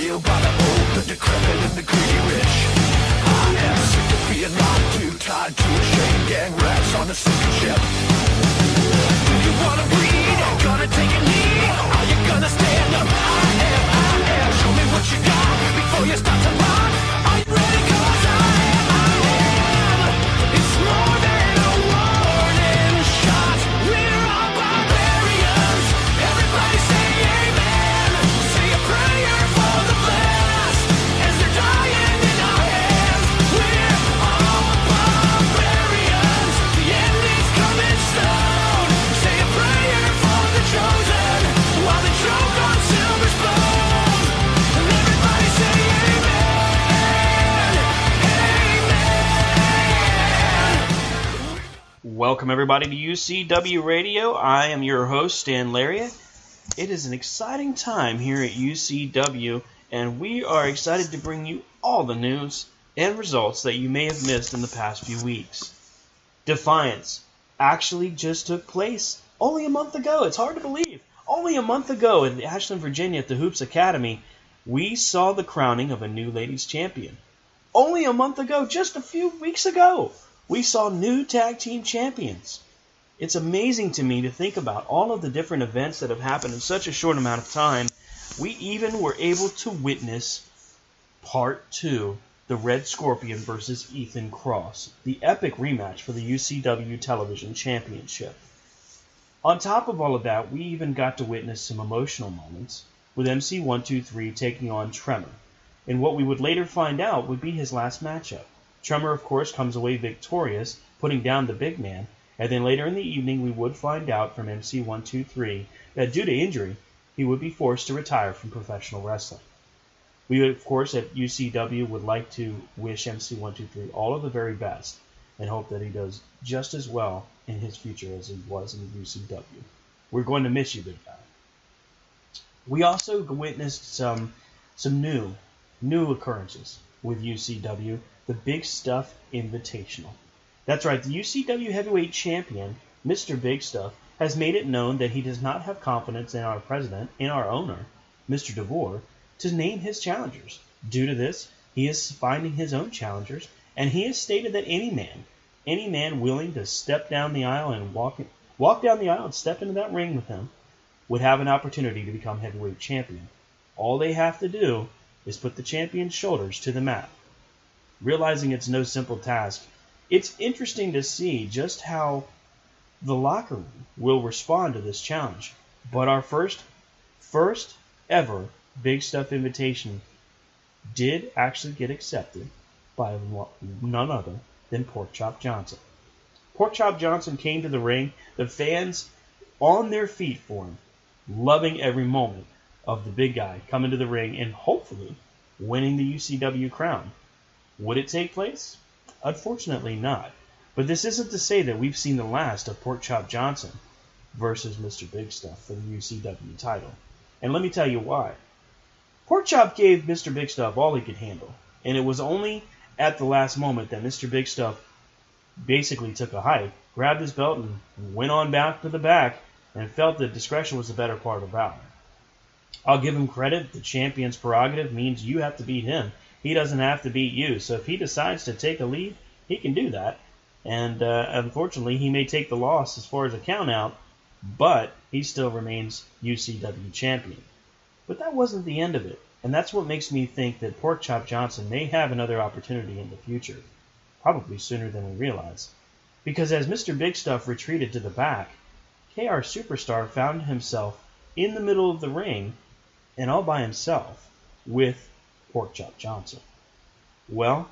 feel by the old, the decrepit, and the greedy rich. I am sick of being locked to, tied to a chain, gang rats on a sinking ship. Do you wanna bleed? Gonna take a knee? Are you gonna stand up? I am. Show me what you got before you start to run. Are you ready? 'Cause I am. It's more than a warning shot. We're all barbarians. Everybody say amen. Say a prayer for the blessed as they're dying in our hands. We're all barbarians. The end is coming soon. Say a prayer for the chosen while they choke on silver spoons. And everybody say amen. Amen. Welcome everybody to UCW Radio. I am your host, Stan Lariat. It is an exciting time here at UCW, and we are excited to bring you all the news and results that you may have missed in the past few weeks. Defiance actually just took place only a month ago. It's hard to believe. Only a month ago in Ashland, Virginia at the Hoops Academy, we saw the crowning of a new ladies champion. Only a month ago, just a few weeks ago, we saw new tag team champions. It's amazing to me to think about all of the different events that have happened in such a short amount of time. We even were able to witness Part 2, the Red Scorpion versus Ethan Cross, the epic rematch for the UCW Television Championship. On top of all of that, we even got to witness some emotional moments, with MC123 taking on Tremor, in what we would later find out would be his last matchup. Tremor, of course, comes away victorious, putting down the big man, and then later in the evening we would find out from MC123 that due to injury, he would be forced to retire from professional wrestling. We, of course, at UCW would like to wish MC123 all of the very best and hope that he does just as well in his future as he was in UCW. We're going to miss you, big guy. We also witnessed some new occurrences with UCW, the Big Stuff Invitational. That's right, the UCW Heavyweight Champion, Mr. Big Stuff, has made it known that he does not have confidence in our president, in our owner, Mr. DeVore, to name his challengers. Due to this, he is finding his own challengers, and he has stated that any man willing to step down the aisle and walk down the aisle and step into that ring with him would have an opportunity to become heavyweight champion. All they have to do is put the champion's shoulders to the mat. Realizing it's no simple task, it's interesting to see just how the locker room will respond to this challenge. But our first ever Big Stuff invitation did actually get accepted by none other than Porkchop Johnson. Porkchop Johnson came to the ring, the fans on their feet for him, loving every moment of the big guy coming to the ring and hopefully winning the UCW crown. Would it take place? Unfortunately not. But this isn't to say that we've seen the last of Porkchop Johnson versus Mr. Big Stuff for the UCW title. And let me tell you why. Porkchop gave Mr. Big Stuff all he could handle, and it was only at the last moment that Mr. Big Stuff basically took a hike, grabbed his belt, and went on back to the back, and felt that discretion was the better part of valor. I'll give him credit. The champion's prerogative means you have to beat him. He doesn't have to beat you. So if he decides to take a lead, he can do that. And unfortunately, he may take the loss as far as a count out, but he still remains UCW champion. But that wasn't the end of it. And that's what makes me think that Porkchop Johnson may have another opportunity in the future. Probably sooner than we realize. Because as Mr. Big Stuff retreated to the back, KR Superstar found himself in the middle of the ring and all by himself with Porkchop Johnson. Well,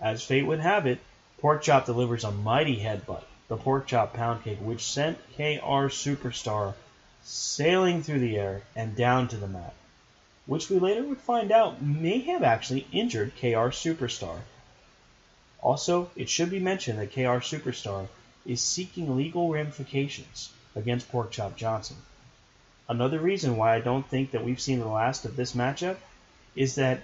as fate would have it, Porkchop delivers a mighty headbutt, the Porkchop Pound Cake, which sent KR Superstar sailing through the air and down to the mat, which we later would find out may have actually injured KR Superstar. Also, it should be mentioned that KR Superstar is seeking legal ramifications against Porkchop Johnson. Another reason why I don't think that we've seen the last of this matchup is that,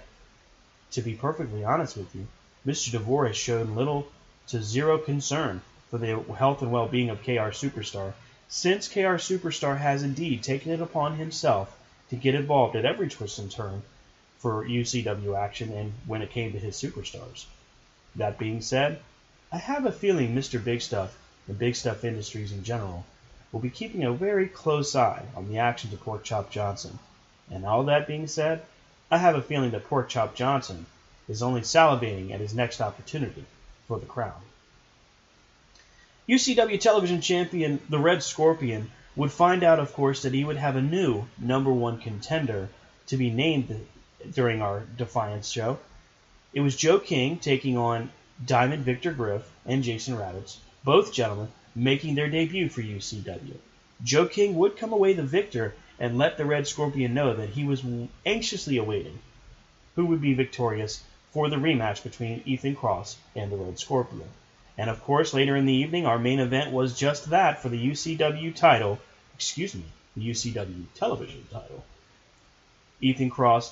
to be perfectly honest with you, Mr. DeVore has shown little to zero concern for the health and well-being of KR Superstar, since KR Superstar has indeed taken it upon himself to get involved at every twist and turn for UCW action and when it came to his superstars. That being said, I have a feeling Mr. Big Stuff and Big Stuff Industries in general will be keeping a very close eye on the actions of Pork Chop Johnson. And all that being said, I have a feeling that Pork Chop Johnson is only salivating at his next opportunity for the crown. UCW television champion, the Red Scorpion, would find out, of course, that he would have a new #1 contender to be named during our Defiance show. It was Joe King taking on Diamond Victor Griff and Jason Rabbits, both gentlemen making their debut for UCW. Joe King would come away the victor and let the Red Scorpion know that he was anxiously awaiting who would be victorious for the rematch between Ethan Cross and the Red Scorpion. And of course, later in the evening, our main event was just that for the UCW title, the UCW television title. Ethan Cross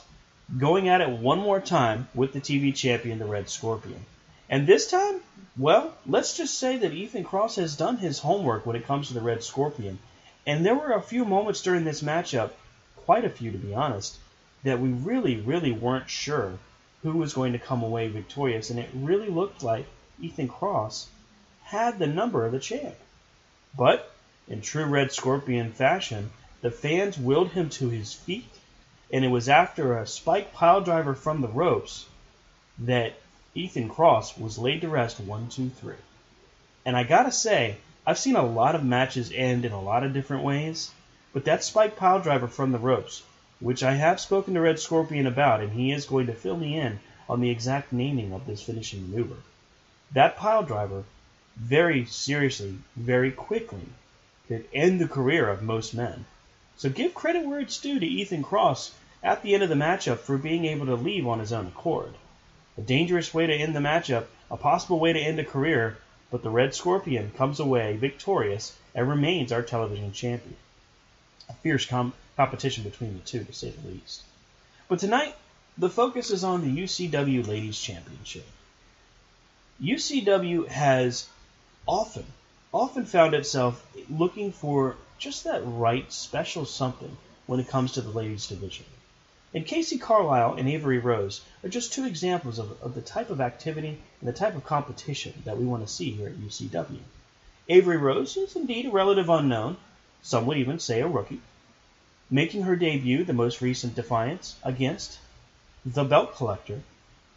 going at it one more time with the TV champion, the Red Scorpion. And this time, well, let's just say that Ethan Cross has done his homework when it comes to the Red Scorpion. And there were a few moments during this matchup, quite a few to be honest, that we really weren't sure who was going to come away victorious. And it really looked like Ethan Cross had the number of the champ. But, in true Red Scorpion fashion, the fans willed him to his feet, and it was after a spike piledriver from the ropes that Ethan Cross was laid to rest 1, 2, 3. And I gotta say, I've seen a lot of matches end in a lot of different ways, but that spike piledriver from the ropes, which I have spoken to Red Scorpion about, and he is going to fill me in on the exact naming of this finishing maneuver. That piledriver, very seriously, very quickly, could end the career of most men. So give credit where it's due to Ethan Cross at the end of the matchup for being able to leave on his own accord. A dangerous way to end the matchup, a possible way to end a career, but the Red Scorpion comes away victorious and remains our television champion. A fierce competition between the two, to say the least. But tonight, the focus is on the UCW Ladies Championship. UCW has often found itself looking for just that right special something when it comes to the ladies division. And Kacee Carlisle and Avery Rose are just two examples of the type of activity and the type of competition that we want to see here at UCW. Avery Rose is indeed a relative unknown, some would even say a rookie, making her debut the most recent Defiance against the belt collector,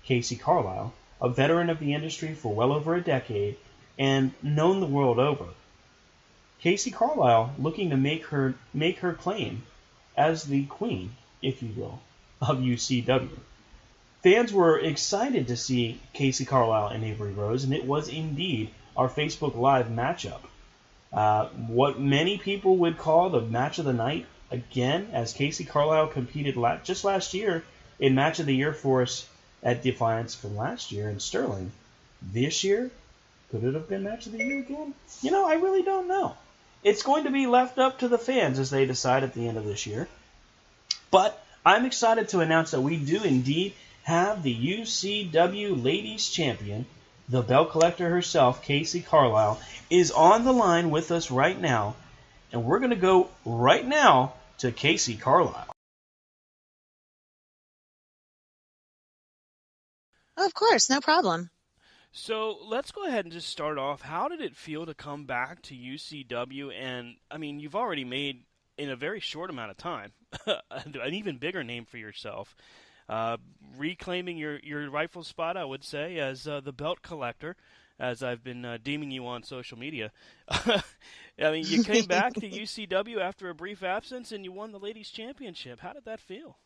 Kacee Carlisle, a veteran of the industry for well over a decade and known the world over. Kacee Carlisle looking to make her claim as the queen, if you will, of UCW. Fans were excited to see Kacee Carlisle and Avery Rose, and it was indeed our Facebook Live matchup. What many people would call the match of the night, again, as Kacee Carlisle competed just last year in Match of the Year for us at Defiance from last year in Sterling. This year, could it have been Match of the Year again? I really don't know. It's going to be left up to the fans as they decide at the end of this year. But I'm excited to announce that we do indeed have the UCW Ladies Champion, the belt collector herself, Kacee Carlisle, is on the line with us right now. And we're going to go right now to Kacee Carlisle. Of course, no problem. So let's go ahead and just start off. How did it feel to come back to UCW? And, I mean, you've already made, in a very short amount of time, an even bigger name for yourself. Reclaiming your rightful spot, I would say, as the belt collector, as I've been deeming you on social media. I mean, you came back to UCW after a brief absence, and you won the Ladies' Championship. How did that feel?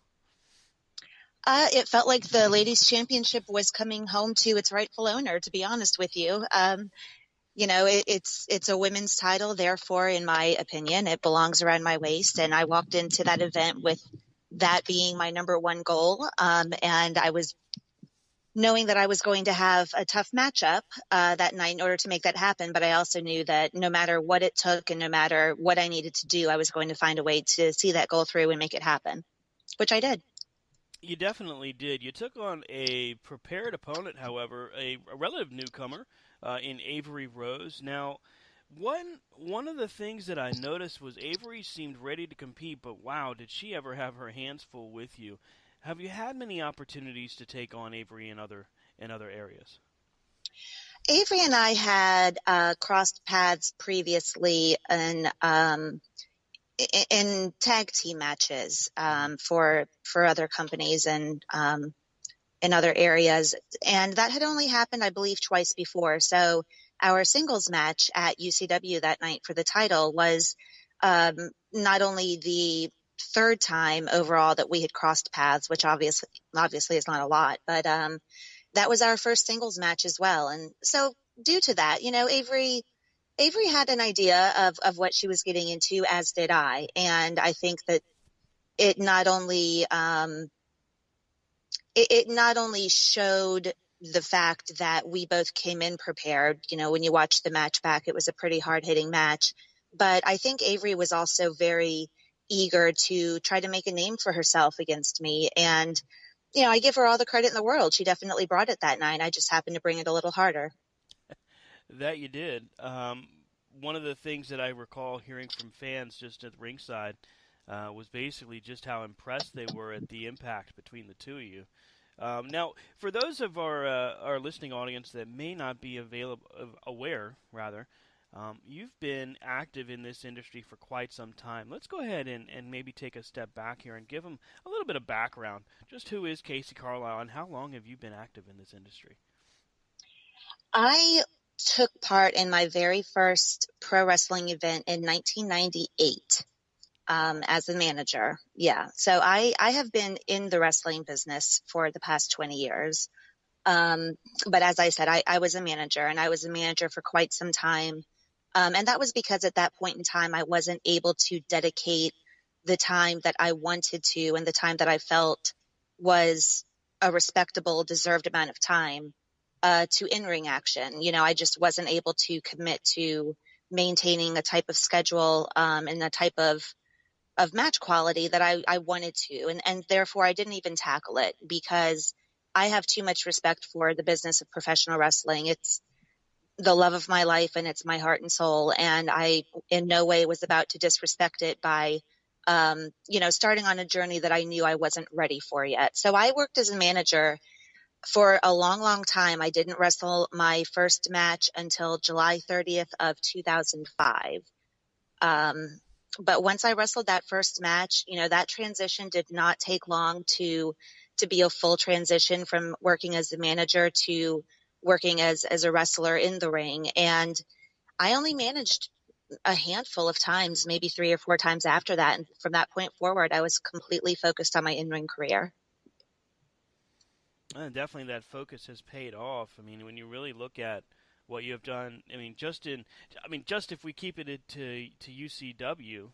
It felt like the Ladies' Championship was coming home to its rightful owner, to be honest with you. It's a women's title, therefore, in my opinion, it belongs around my waist. And I walked into that event with that being my number one goal. And I was knowing that I was going to have a tough matchup that night in order to make that happen. But I also knew that no matter what it took and no matter what I needed to do, I was going to find a way to see that goal through and make it happen, which I did. You definitely did. You took on a prepared opponent, however, a relative newcomer in Avery Rose. Now, one of the things that I noticed was Avery seemed ready to compete, but wow, did she ever have her hands full with you. Have you had many opportunities to take on Avery in other areas? Avery and I had crossed paths previously in tag team matches for other companies and in other areas, and that had only happened, I believe, twice before. So our singles match at UCW that night for the title was not only the third time overall that we had crossed paths, which obviously is not a lot, but that was our first singles match as well. And so due to that, Avery had an idea of what she was getting into, as did I. And I think that it not only showed the fact that we both came in prepared. When you watch the match back, it was a pretty hard-hitting match. But I think Avery was also very eager to try to make a name for herself against me. And, I give her all the credit in the world. She definitely brought it that night. I just happened to bring it a little harder. That you did. One of the things that I recall hearing from fans just at ringside was basically just how impressed they were at the impact between the two of you. Now, for those of our listening audience that may not be aware, you've been active in this industry for quite some time. Let's go ahead and maybe take a step back here and give them a little bit of background. Just who is Kacee Carlisle, and how long have you been active in this industry? I took part in my very first pro wrestling event in 1998 as a manager. Yeah. So I have been in the wrestling business for the past 20 years. But as I said, I was a manager, and I was a manager for quite some time. And that was because at that point in time, I wasn't able to dedicate the time that I wanted to and the time that I felt was a respectable, deserved amount of time to in-ring action. I just wasn't able to commit to maintaining a type of schedule and a type of match quality that I wanted to. And therefore, I didn't even tackle it because I have too much respect for the business of professional wrestling. It's the love of my life, and it's my heart and soul. And I in no way was about to disrespect it by, starting on a journey that I knew I wasn't ready for yet. So I worked as a manager for a long, long time. I didn't wrestle my first match until July 30th of 2005. But once I wrestled that first match, that transition did not take long to be a full transition from working as a manager to working as a wrestler in the ring. And I only managed a handful of times, maybe 3 or 4 times after that. And from that point forward, I was completely focused on my in-ring career. Definitely that focus has paid off. I mean, when you really look at what you have done, just if we keep it to UCW,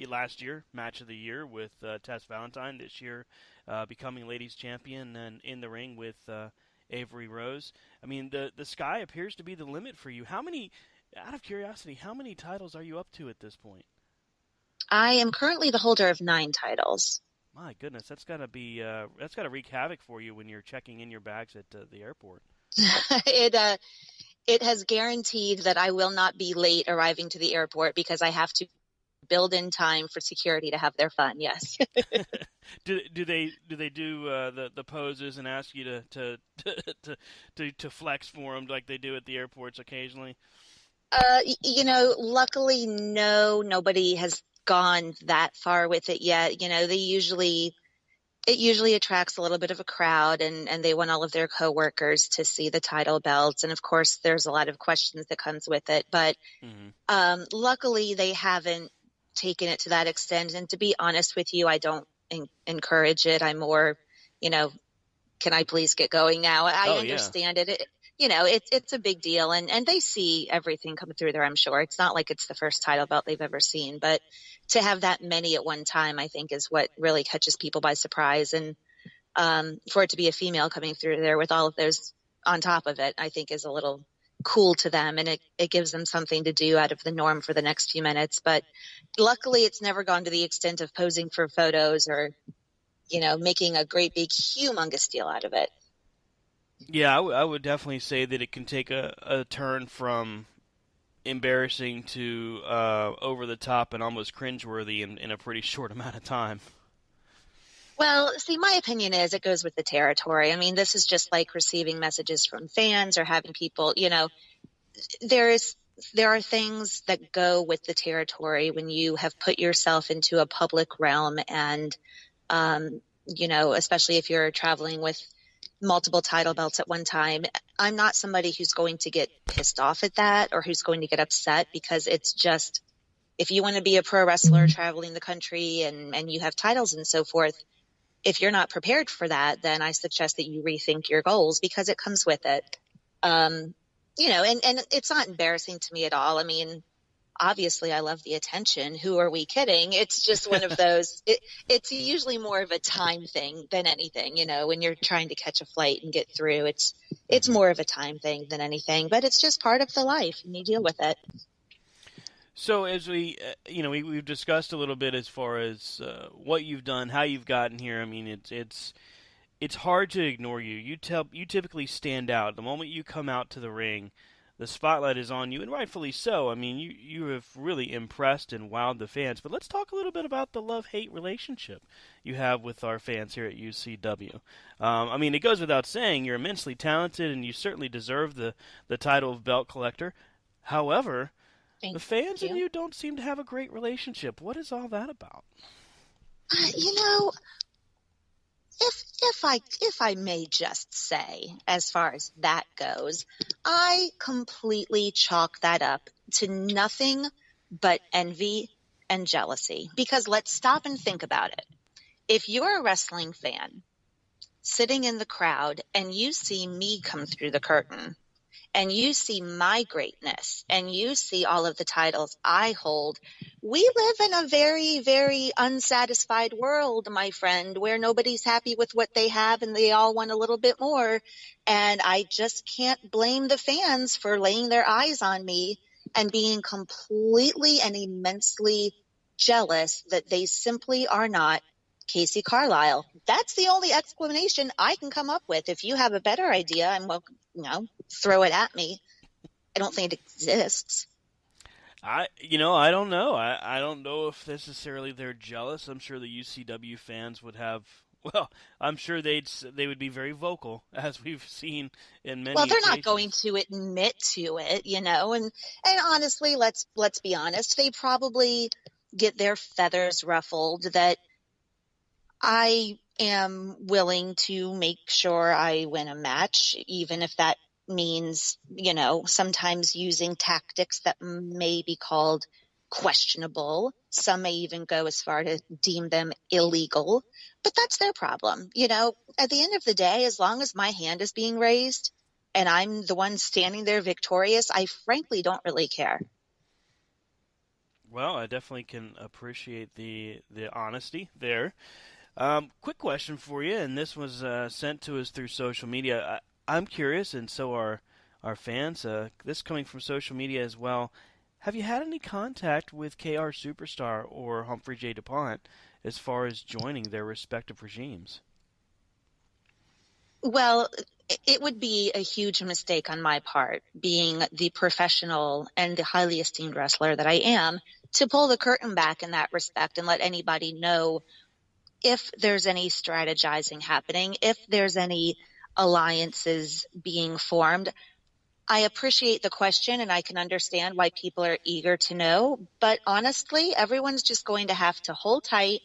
last year, match of the year with Tess Valentine, this year becoming ladies champion and in the ring with Avery Rose. The sky appears to be the limit for you. Out of curiosity, how many titles are you up to at this point? I am currently the holder of 9 titles. My goodness, that's got to wreak havoc for you when you're checking in your bags at the airport. It has guaranteed that I will not be late arriving to the airport because I have to build in time for security to have their fun. Yes. Do they do the poses and ask you to flex for them like they do at the airports occasionally? Luckily, no, nobody has gone that far with it yet. It usually attracts a little bit of a crowd, and they want all of their coworkers to see the title belts. And of course, there's a lot of questions that comes with it. But luckily, they haven't taken it to that extent. And to be honest with you, I don't encourage it. I'm more, can I please get going now? I understand it. It's a big deal, and they see everything come through there, I'm sure. It's not like it's the first title belt they've ever seen, but to have that many at one time, I think, is what really catches people by surprise. And for it to be a female coming through there with all of those on top of it, I think is a little cool to them, and it gives them something to do out of the norm for the next few minutes. But luckily, it's never gone to the extent of posing for photos or, making a great big humongous deal out of it. Yeah, I would definitely say that it can take a turn from embarrassing to over the top and almost cringeworthy in a pretty short amount of time. Well, see, my opinion is it goes with the territory. I mean, this is just like receiving messages from fans or having people, there are things that go with the territory when you have put yourself into a public realm and, especially if you're traveling with multiple title belts at one time. I'm not somebody who's going to get pissed off at that or who's going to get upset, because it's just, if you want to be a pro wrestler traveling the country and you have titles and so forth, if you're not prepared for that, then I suggest that you rethink your goals, because it comes with it. And it's not embarrassing to me at all. I mean, obviously I love the attention. Who are we kidding? It's just one of those, it's usually more of a time thing than anything, when you're trying to catch a flight and get through, it's more of a time thing than anything, but it's just part of the life and you deal with it. So as we've discussed a little bit as far as what you've done, how you've gotten here. I mean, it's hard to ignore you. You typically stand out. The moment you come out to the ring, the spotlight is on you, and rightfully so. I mean, you have really impressed and wowed the fans. But let's talk a little bit about the love-hate relationship you have with our fans here at UCW. I mean, it goes without saying, you're immensely talented, and you certainly deserve the title of belt collector. However, the fans and you don't seem to have a great relationship. What is all that about? If I may just say, as far as that goes, I completely chalk that up to nothing but envy and jealousy. Because let's stop and think about it. If you're a wrestling fan sitting in the crowd and you see me come through the curtain, and you see my greatness, and you see all of the titles I hold, we live in a very, very unsatisfied world, my friend, where nobody's happy with what they have and they all want a little bit more. And I just can't blame the fans for laying their eyes on me and being completely and immensely jealous that they simply are not Kacee Carlisle. That's the only explanation I can come up with. If you have a better idea, I'm welcome, throw it at me. I don't think it exists. I don't know. I don't know if necessarily they're jealous. I'm sure the UCW fans would have. Well, I'm sure they would be very vocal, as we've seen in many. Well, they're occasions. not going to admit to it, and honestly, let's be honest. They probably get their feathers ruffled that I am willing to make sure I win a match, even if that means, sometimes using tactics that may be called questionable. Some may even go as far to deem them illegal, but that's their problem. At the end of the day, as long as my hand is being raised and I'm the one standing there victorious, I frankly don't really care. Well, I definitely can appreciate the honesty there. Quick question for you, and this was sent to us through social media. I'm curious, and so are our fans. This coming from social media as well. Have you had any contact with KR Superstar or Humphrey J. DuPont as far as joining their respective regimes? Well, it would be a huge mistake on my part, being the professional and the highly esteemed wrestler that I am, to pull the curtain back in that respect and let anybody know if there's any strategizing happening, if there's any alliances being formed. I appreciate the question, and I can understand why people are eager to know. But honestly, everyone's just going to have to hold tight,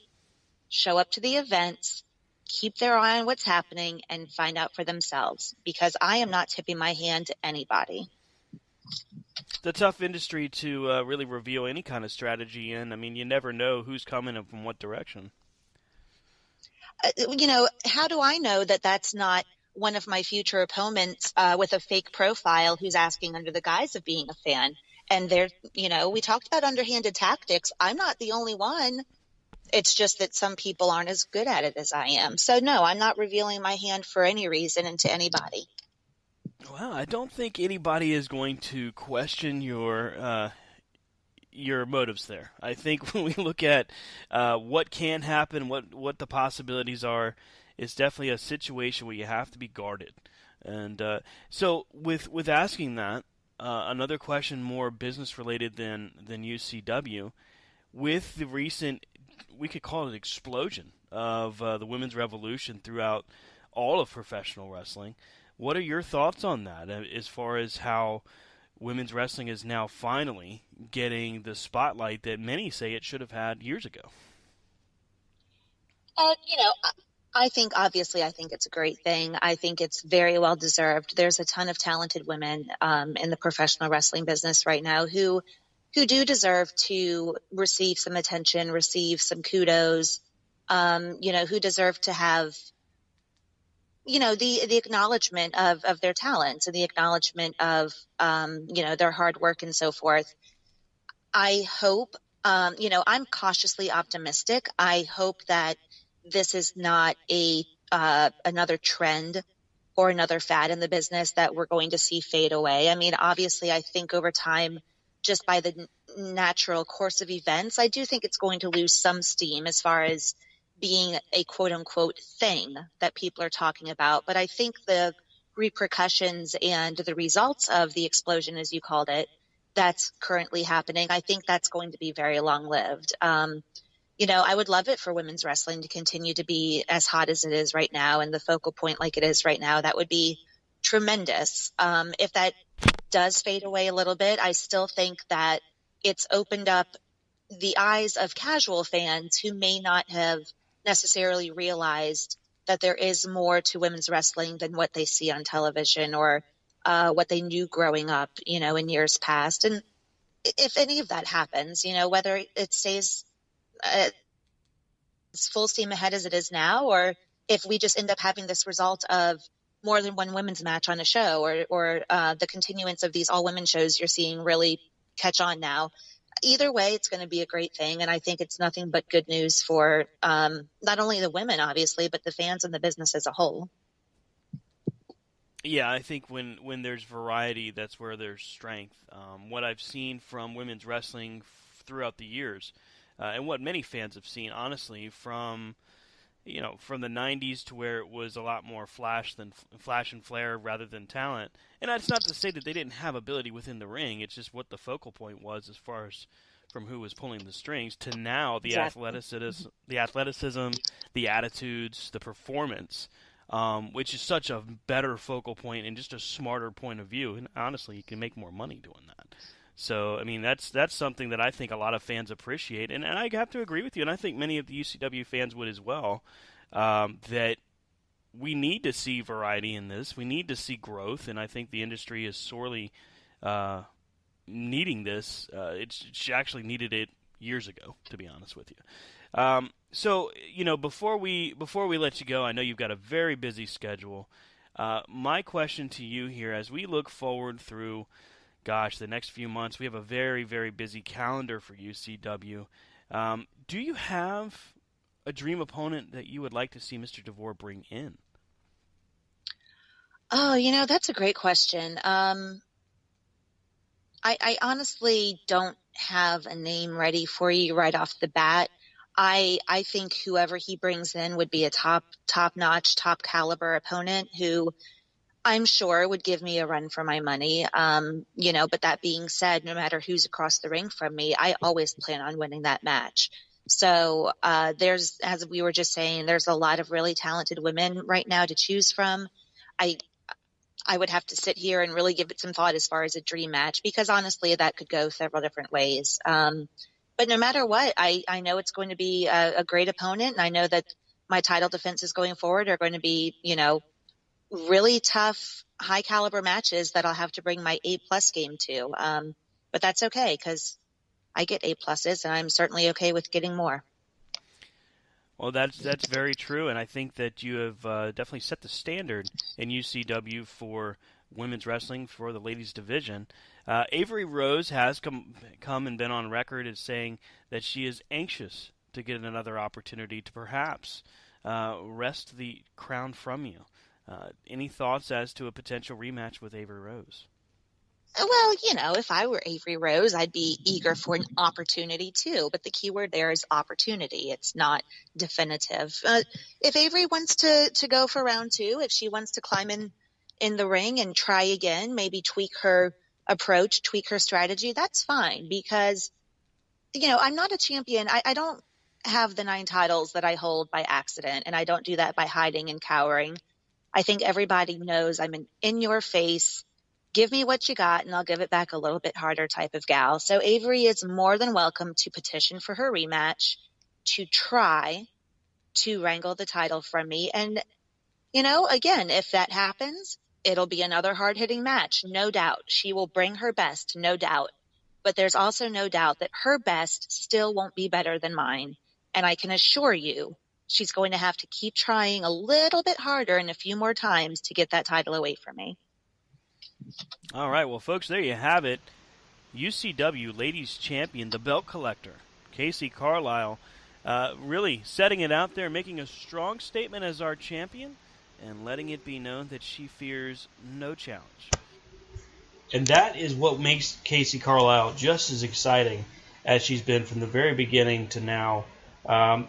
show up to the events, keep their eye on what's happening, and find out for themselves, because I am not tipping my hand to anybody. It's a tough industry to really reveal any kind of strategy in. I mean, you never know who's coming and from what direction. How do I know that that's not one of my future opponents with a fake profile who's asking under the guise of being a fan? And we talked about underhanded tactics. I'm not the only one. It's just that some people aren't as good at it as I am. So no, I'm not revealing my hand for any reason and to anybody. Well, I don't think anybody is going to question your motives there. I think when we look at what can happen, what the possibilities are, it's definitely a situation where you have to be guarded. And so with asking that, another question more business related than UCW, with the recent, we could call it explosion of the women's revolution throughout all of professional wrestling. What are your thoughts on that, as far as how women's wrestling is now finally getting the spotlight that many say it should have had years ago? I think it's a great thing. I think it's very well deserved. There's a ton of talented women in the professional wrestling business right now who do deserve to receive some attention, receive some kudos, who deserve to have, the acknowledgement of their talents and the acknowledgement of, their hard work and so forth. I hope, I'm cautiously optimistic. I hope that this is not another trend or another fad in the business that we're going to see fade away. I mean, obviously, I think over time, just by the natural course of events, I do think it's going to lose some steam as far as being a quote unquote thing that people are talking about. But I think the repercussions and the results of the explosion, as you called it, that's currently happening, I think that's going to be very long lived. I would love it for women's wrestling to continue to be as hot as it is right now and the focal point like it is right now. That would be tremendous. If that does fade away a little bit, I still think that it's opened up the eyes of casual fans who may not have necessarily realized that there is more to women's wrestling than what they see on television or what they knew growing up, in years past. And if any of that happens, whether it stays as full steam ahead as it is now, or if we just end up having this result of more than one women's match on a show, or the continuance of these all women shows you're seeing really catch on now. Either way, it's going to be a great thing. And I think it's nothing but good news for not only the women, obviously, but the fans and the business as a whole. Yeah, I think when there's variety, that's where there's strength. What I've seen from women's wrestling throughout the years, and what many fans have seen, honestly, from the 90s to where it was a lot more flash and flare rather than talent. And that's not to say that they didn't have ability within the ring. It's just what the focal point was as far as from who was pulling the strings to now the athleticism, the attitudes, the performance, which is such a better focal point and just a smarter point of view. And honestly, you can make more money doing that. So, I mean, that's something that I think a lot of fans appreciate, and I have to agree with you, and I think many of the UCW fans would as well, that we need to see variety in this. We need to see growth, and I think the industry is sorely needing this. It actually needed it years ago, to be honest with you. So, before we let you go, I know you've got a very busy schedule. My question to you here, as we look forward through the next few months, we have a very, very busy calendar for UCW. Do you have a dream opponent that you would like to see Mr. DeVore bring in? Oh, that's a great question. I honestly don't have a name ready for you right off the bat. I think whoever he brings in would be a top-notch, top-caliber opponent who I'm sure would give me a run for my money. But that being said, no matter who's across the ring from me, I always plan on winning that match. So there's, as we were just saying, there's a lot of really talented women right now to choose from. I would have to sit here and really give it some thought as far as a dream match, because honestly, that could go several different ways. But no matter what, I know it's going to be a great opponent, and I know that my title defenses going forward are going to be, really tough, high caliber matches that I'll have to bring my A+ game to. But that's okay, because I get A+, and I'm certainly okay with getting more. Well, that's very true, and I think that you have definitely set the standard in UCW for women's wrestling for the ladies division. Avery Rose has come and been on record as saying that she is anxious to get another opportunity to perhaps wrest the crown from you. Any thoughts as to a potential rematch with Avery Rose? Well, if I were Avery Rose, I'd be eager for an opportunity too. But the key word there is opportunity. It's not definitive. If Avery wants to go for round two, if she wants to climb in the ring and try again, maybe tweak her approach, tweak her strategy, that's fine. Because, I'm not a champion. I don't have the 9 titles that I hold by accident, and I don't do that by hiding and cowering. I think everybody knows I'm an in-your-face, give me what you got, and I'll give it back a little bit harder type of gal. So Avery is more than welcome to petition for her rematch, to try to wrangle the title from me. And, again, if that happens, it'll be another hard-hitting match, no doubt. She will bring her best, no doubt. But there's also no doubt that her best still won't be better than mine. And I can assure you, she's going to have to keep trying a little bit harder and a few more times to get that title away from me. All right, well, folks, there you have it. UCW Ladies Champion, the belt collector, Kacee Carlisle, really setting it out there, making a strong statement as our champion, and letting it be known that she fears no challenge. And that is what makes Kacee Carlisle just as exciting as she's been from the very beginning to now,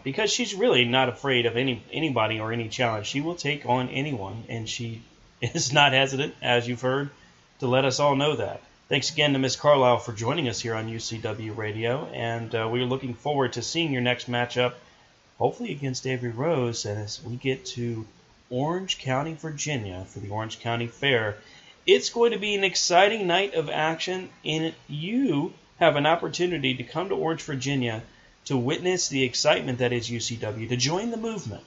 because she's really not afraid of anybody or any challenge. She will take on anyone, and she is not hesitant, as you've heard, to let us all know that. Thanks again to Ms. Carlisle for joining us here on UCW Radio, and we're looking forward to seeing your next matchup, hopefully against Avery Rose, as we get to Orange County, Virginia for the Orange County Fair. It's going to be an exciting night of action, and you have an opportunity to come to Orange, Virginia to witness the excitement that is UCW, to join the movement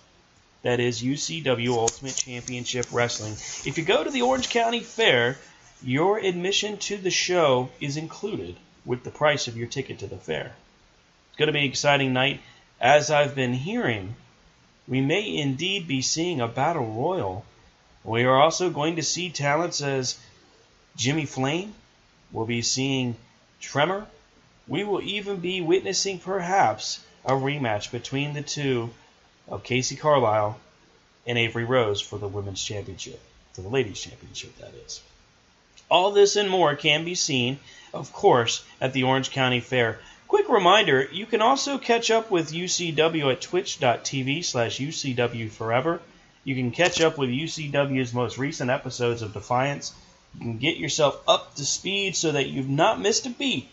that is UCW Ultimate Championship Wrestling. If you go to the Orange County Fair, your admission to the show is included with the price of your ticket to the fair. It's going to be an exciting night. As I've been hearing, we may indeed be seeing a battle royal. We are also going to see talents as Jimmy Flame. We'll be seeing Tremor. We will even be witnessing perhaps a rematch between the two of Kacee Carlisle and Avery Rose for the Women's Championship, for the Ladies Championship, that is. All this and more can be seen, of course, at the Orange County Fair. Quick reminder, you can also catch up with UCW at twitch.tv/UCW Forever. You can catch up with UCW's most recent episodes of Defiance. You can get yourself up to speed so that you've not missed a beat.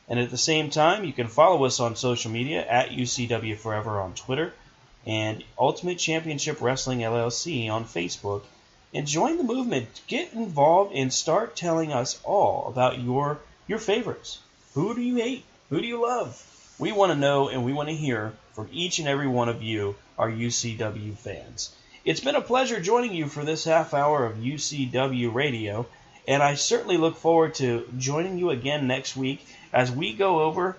And at the same time, you can follow us on social media at UCW Forever on Twitter and Ultimate Championship Wrestling LLC on Facebook. And join the movement. Get involved and start telling us all about your favorites. Who do you hate? Who do you love? We want to know and we want to hear from each and every one of you, our UCW fans. It's been a pleasure joining you for this half hour of UCW Radio, and I certainly look forward to joining you again next week as we go over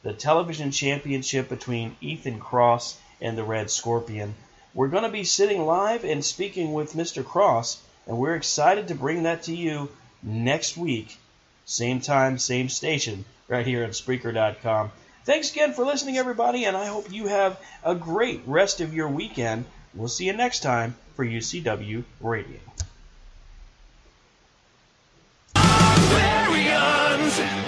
the television championship between Ethan Cross and the Red Scorpion. We're going to be sitting live and speaking with Mr. Cross, and we're excited to bring that to you next week. Same time, same station, right here on Spreaker.com. Thanks again for listening, everybody, and I hope you have a great rest of your weekend. We'll see you next time for UCW Radio. Barbarians!